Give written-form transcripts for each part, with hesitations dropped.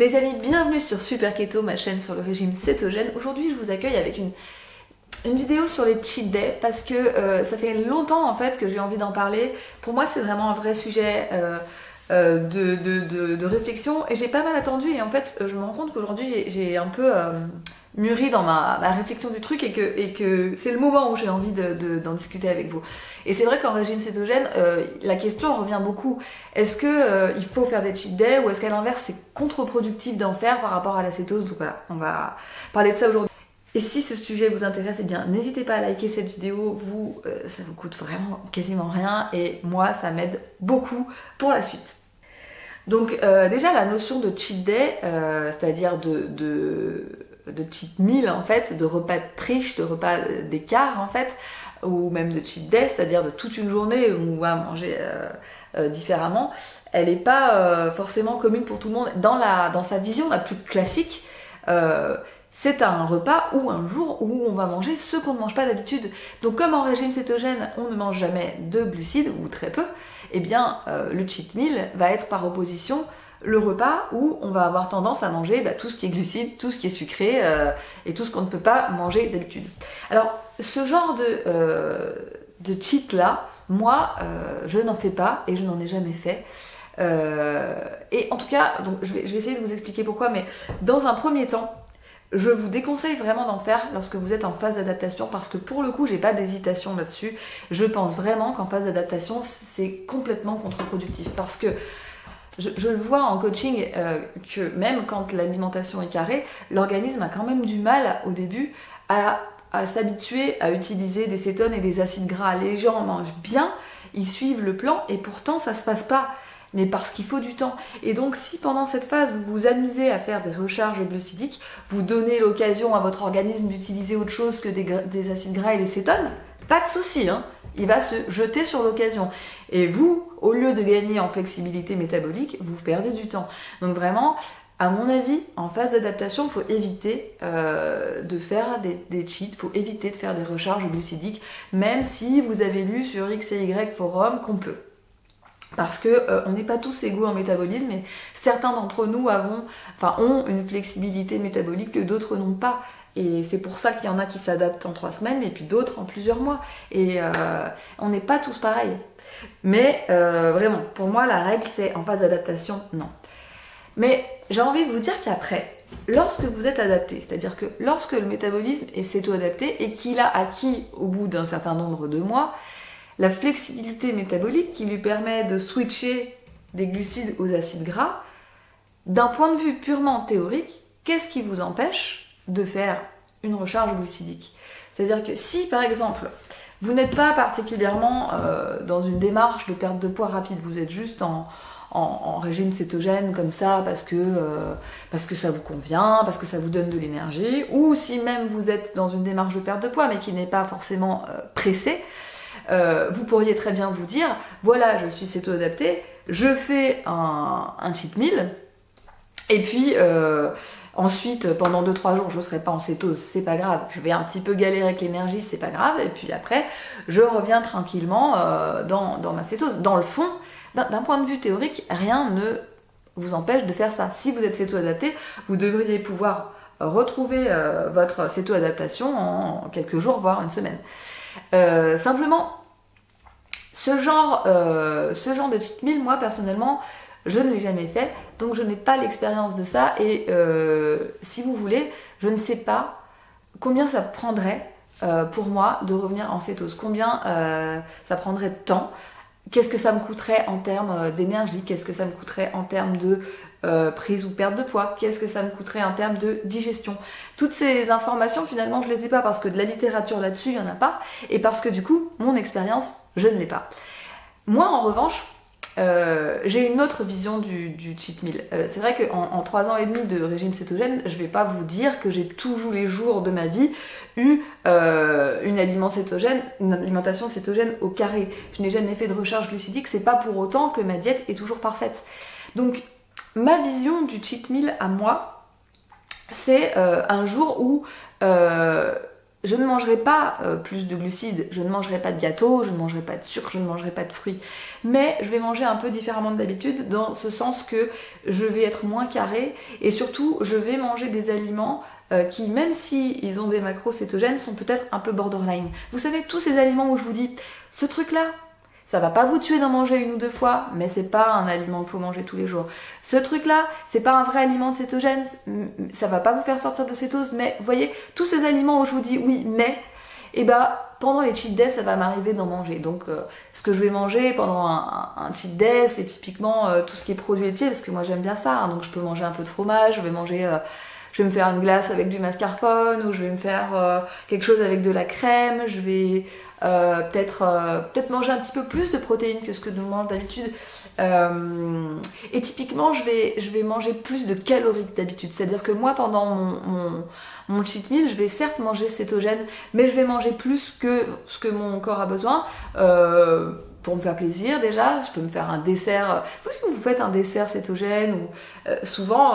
Les amis, bienvenue sur Super Keto, ma chaîne sur le régime cétogène. Aujourd'hui, je vous accueille avec une vidéo sur les cheat days parce que ça fait longtemps en fait que j'ai envie d'en parler. Pour moi, c'est vraiment un vrai sujet de réflexion et j'ai pas mal attendu et en fait, je me rends compte qu'aujourd'hui, j'ai un peu mûri dans ma réflexion du truc et que c'est le moment où j'ai envie d'en discuter avec vous. Et c'est vrai qu'en régime cétogène, la question revient beaucoup. Est-ce que il faut faire des cheat days ou est-ce qu'à l'inverse c'est contre-productif d'en faire par rapport à la cétose? Donc voilà, on va parler de ça aujourd'hui. Et si ce sujet vous intéresse, eh bien n'hésitez pas à liker cette vidéo, ça vous coûte vraiment quasiment rien et moi ça m'aide beaucoup pour la suite. Donc déjà la notion de cheat day, c'est-à-dire de cheat meal en fait, de repas de triche, de repas d'écart en fait, ou même de cheat day, c'est-à-dire de toute une journée où on va manger différemment, elle n'est pas forcément commune pour tout le monde. Dans sa vision la plus classique, c'est un repas ou un jour où on va manger ce qu'on ne mange pas d'habitude. Donc comme en régime cétogène, on ne mange jamais de glucides, ou très peu, eh bien le cheat meal va être par opposition le repas où on va avoir tendance à manger tout ce qui est glucides, tout ce qui est sucré et tout ce qu'on ne peut pas manger d'habitude. Alors ce genre de cheat là, moi je n'en fais pas et je n'en ai jamais fait. Et en tout cas, donc, je vais essayer de vous expliquer pourquoi, mais dans un premier temps, je vous déconseille vraiment d'en faire lorsque vous êtes en phase d'adaptation parce que pour le coup, j'ai pas d'hésitation là-dessus. Je pense vraiment qu'en phase d'adaptation, c'est complètement contre-productif parce que je le vois en coaching que même quand l'alimentation est carrée, l'organisme a quand même du mal au début à s'habituer à utiliser des cétones et des acides gras. Les gens mangent bien, ils suivent le plan et pourtant ça se passe pas. Mais parce qu'il faut du temps. Et donc si pendant cette phase vous vous amusez à faire des recharges glucidiques, vous donnez l'occasion à votre organisme d'utiliser autre chose que des acides gras et des cétones, pas de souci, hein, il va se jeter sur l'occasion. Et vous, au lieu de gagner en flexibilité métabolique, vous perdez du temps. Donc vraiment, à mon avis, en phase d'adaptation, il faut éviter de faire des cheats, il faut éviter de faire des recharges glucidiques, même si vous avez lu sur X et Y forum qu'on peut. Parce que on n'est pas tous égaux en métabolisme et certains d'entre nous ont une flexibilité métabolique que d'autres n'ont pas. Et c'est pour ça qu'il y en a qui s'adaptent en 3 semaines et puis d'autres en plusieurs mois. Et on n'est pas tous pareils. Mais vraiment, pour moi, la règle c'est en phase d'adaptation, non. Mais j'ai envie de vous dire qu'après, lorsque vous êtes adapté, c'est-à-dire que lorsque le métabolisme est s'auto-adapté et qu'il a acquis au bout d'un certain nombre de mois, la flexibilité métabolique qui lui permet de switcher des glucides aux acides gras, d'un point de vue purement théorique, qu'est-ce qui vous empêche de faire une recharge glucidique? C'est-à-dire que si, par exemple, vous n'êtes pas particulièrement dans une démarche de perte de poids rapide, vous êtes juste en régime cétogène comme ça parce que ça vous convient, parce que ça vous donne de l'énergie, ou si même vous êtes dans une démarche de perte de poids mais qui n'est pas forcément pressée, vous pourriez très bien vous dire, voilà, je suis céto-adapté, je fais un cheat meal, et puis ensuite, pendant 2-3 jours, je ne serai pas en cétose, c'est pas grave, je vais un petit peu galérer avec l'énergie, c'est pas grave, et puis après, je reviens tranquillement dans ma cétose. Dans le fond, d'un point de vue théorique, rien ne vous empêche de faire ça. Si vous êtes céto-adapté, vous devriez pouvoir retrouver votre céto-adaptation en quelques jours, voire une semaine. Simplement, ce genre de cheat meal, moi personnellement, je ne l'ai jamais fait, donc je n'ai pas l'expérience de ça et si vous voulez, je ne sais pas combien ça prendrait pour moi de revenir en cétose, combien ça prendrait de temps, qu'est-ce que ça me coûterait en termes d'énergie, qu'est-ce que ça me coûterait en termes de prise ou perte de poids, qu'est-ce que ça me coûterait en termes de digestion. Toutes ces informations finalement je les ai pas parce que de la littérature là-dessus il n'y en a pas et parce que du coup mon expérience je ne l'ai pas. Moi en revanche j'ai une autre vision du cheat meal. C'est vrai qu'en 3 ans et demi de régime cétogène, je vais pas vous dire que j'ai tous les jours de ma vie eu une alimentation cétogène au carré. Je n'ai jamais fait de recharge glucidique, c'est pas pour autant que ma diète est toujours parfaite. Donc ma vision du cheat meal à moi, c'est un jour où je ne mangerai pas plus de glucides, je ne mangerai pas de gâteau, je ne mangerai pas de sucre, je ne mangerai pas de fruits. Mais je vais manger un peu différemment de d'habitude, dans ce sens que je vais être moins carrée et surtout je vais manger des aliments qui, même s'ils ont des macros cétogènes, sont peut-être un peu borderline. Vous savez, tous ces aliments où je vous dis, ce truc-là, ça va pas vous tuer d'en manger une ou deux fois, mais c'est pas un aliment qu'il faut manger tous les jours. Ce truc-là, c'est pas un vrai aliment de cétogène, ça va pas vous faire sortir de cétose, mais vous voyez, tous ces aliments où je vous dis oui, mais, et bah, pendant les cheat days, ça va m'arriver d'en manger. Donc, ce que je vais manger pendant un cheat day, c'est typiquement tout ce qui est produits laitiers, parce que moi j'aime bien ça, hein, donc je peux manger un peu de fromage, je vais manger... je vais me faire une glace avec du mascarpone, ou je vais me faire quelque chose avec de la crème, je vais peut-être manger un petit peu plus de protéines que ce que je mange d'habitude. Et typiquement, je vais manger plus de calories que d'habitude. C'est-à-dire que moi, pendant mon cheat meal, je vais certes manger cétogène, mais je vais manger plus que ce que mon corps a besoin. Pour me faire plaisir déjà, je peux me faire un dessert. Vous, si vous faites un dessert cétogène, ou souvent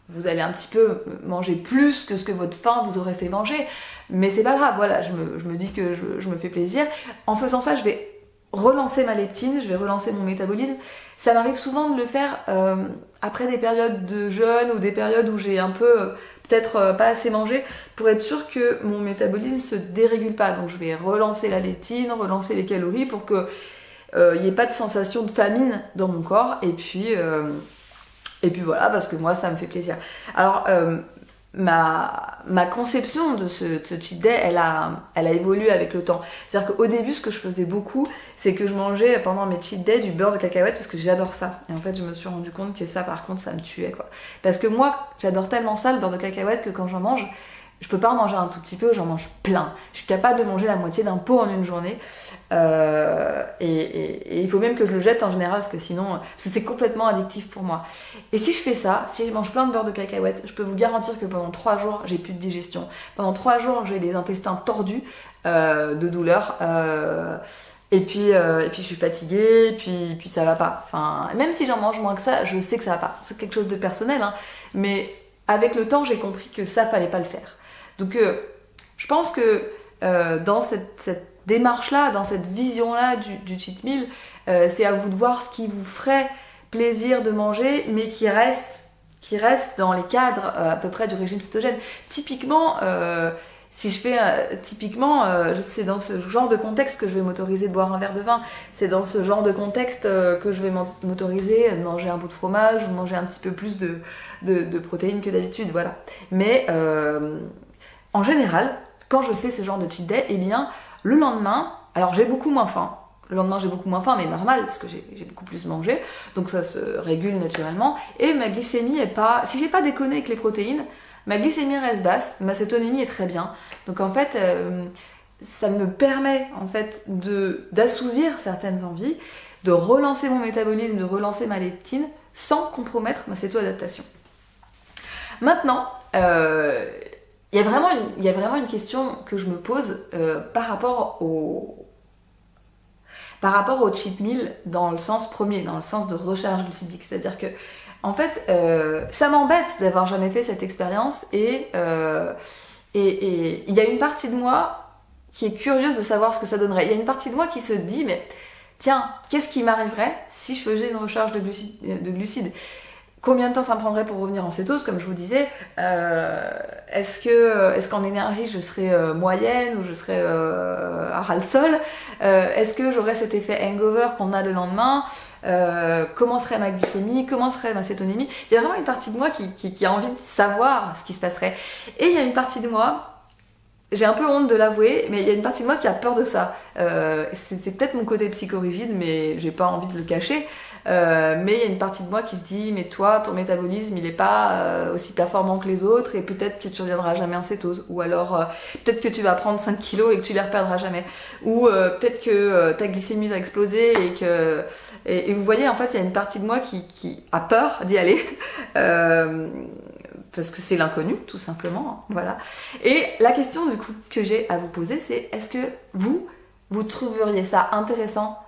vous allez un petit peu manger plus que ce que votre faim vous aurait fait manger, mais c'est pas grave, voilà, je me dis que je me fais plaisir. En faisant ça, je vais relancer ma leptine, je vais relancer mon métabolisme. Ça m'arrive souvent de le faire après des périodes de jeûne ou des périodes où j'ai un peu peut-être pas assez mangé, pour être sûr que mon métabolisme se dérégule pas. Donc je vais relancer la leptine, relancer les calories pour que il n'y ait pas de sensation de famine dans mon corps, et puis voilà, parce que moi ça me fait plaisir. Alors ma conception de ce cheat day, elle a évolué avec le temps. C'est-à-dire qu'au début, ce que je faisais beaucoup, c'est que je mangeais pendant mes cheat days du beurre de cacahuète, parce que j'adore ça. Et en fait, je me suis rendu compte que ça, par contre, ça me tuait, quoi. Parce que moi, j'adore tellement ça, le beurre de cacahuète, que quand j'en mange, je peux pas en manger un tout petit peu, j'en mange plein. Je suis capable de manger la moitié d'un pot en une journée. Et il faut même que je le jette en général, parce que sinon c'est complètement addictif pour moi. Et si je fais ça, si je mange plein de beurre de cacahuète, je peux vous garantir que pendant 3 jours j'ai plus de digestion. Pendant 3 jours j'ai les intestins tordus de douleur, et puis je suis fatiguée, et puis ça va pas. Enfin, même si j'en mange moins que ça, je sais que ça va pas. C'est quelque chose de personnel, hein, mais avec le temps j'ai compris que ça fallait pas le faire. Donc je pense que dans cette démarche-là, dans cette vision-là du cheat meal, c'est à vous de voir ce qui vous ferait plaisir de manger, mais qui reste dans les cadres à peu près du régime cétogène. Typiquement, si je fais c'est dans ce genre de contexte que je vais m'autoriser de boire un verre de vin, c'est dans ce genre de contexte que je vais m'autoriser de manger un bout de fromage, ou de manger un petit peu plus de protéines que d'habitude, voilà. Mais en général, quand je fais ce genre de cheat day, eh bien, le lendemain, alors j'ai beaucoup moins faim. Le lendemain, j'ai beaucoup moins faim, mais normal, parce que j'ai beaucoup plus mangé, donc ça se régule naturellement. Et ma glycémie est pas... Si j'ai pas déconné avec les protéines, ma glycémie reste basse, ma cétonémie est très bien. Donc en fait, ça me permet en fait d'assouvir certaines envies, de relancer mon métabolisme, de relancer ma leptine, sans compromettre ma cétoadaptation. Maintenant, il y a vraiment une question que je me pose par rapport au cheat meal dans le sens premier, dans le sens de recharge glucidique. C'est-à-dire que, en fait, ça m'embête d'avoir jamais fait cette expérience, et il y a une partie de moi qui est curieuse de savoir ce que ça donnerait. Il y a une partie de moi qui se dit, mais tiens, qu'est-ce qui m'arriverait si je faisais une recharge de glucides? Combien de temps ça me prendrait pour revenir en cétose, comme je vous disais? Est-ce qu'en énergie je serais moyenne, ou je serais à ras-le-sol? Est-ce que j'aurais cet effet hangover qu'on a le lendemain? Comment serait ma glycémie? Comment serait ma cétonémie? Il y a vraiment une partie de moi qui a envie de savoir ce qui se passerait. Et il y a une partie de moi, j'ai un peu honte de l'avouer, mais il y a une partie de moi qui a peur de ça. C'est peut-être mon côté psychorigide, mais j'ai pas envie de le cacher. Mais il y a une partie de moi qui se dit, mais toi, ton métabolisme, il est pas aussi performant que les autres, et peut-être que tu reviendras jamais en cétose, ou alors peut-être que tu vas prendre 5 kilos et que tu les reperdras jamais, ou peut-être que ta glycémie va exploser, et vous voyez, en fait, il y a une partie de moi qui a peur d'y aller, parce que c'est l'inconnu, tout simplement, hein, voilà. Et la question, du coup, que j'ai à vous poser, c'est, est-ce que vous trouveriez ça intéressant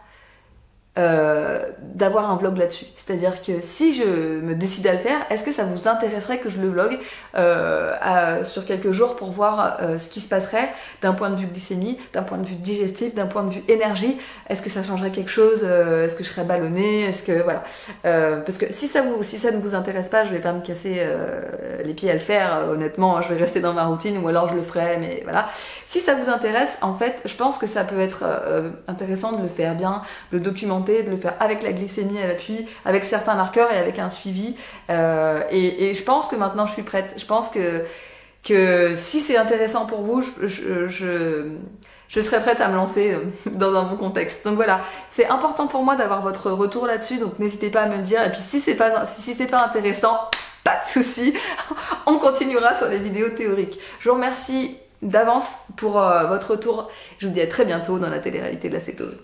d'avoir un vlog là-dessus. C'est-à-dire que si je me décide à le faire, est-ce que ça vous intéresserait que je le vlog sur quelques jours pour voir ce qui se passerait d'un point de vue glycémie, d'un point de vue digestif, d'un point de vue énergie? Est-ce que ça changerait quelque chose? Est-ce que je serais ballonnée? Est-ce que voilà, parce que si ça ne vous intéresse pas, je vais pas me casser les pieds à le faire. Honnêtement, je vais rester dans ma routine ou alors je le ferai. Mais voilà. Si ça vous intéresse, en fait, je pense que ça peut être intéressant de le faire bien, de le documenter, de le faire avec la glycémie à l'appui, avec certains marqueurs et avec un suivi. Et je pense que maintenant je suis prête. Je pense que si c'est intéressant pour vous, je serais prête à me lancer dans un bon contexte. Donc voilà, c'est important pour moi d'avoir votre retour là-dessus, donc n'hésitez pas à me le dire. Et puis si c'est pas intéressant, pas de souci, on continuera sur les vidéos théoriques. Je vous remercie d'avance pour votre retour. Je vous dis à très bientôt dans la télé-réalité de la cétose.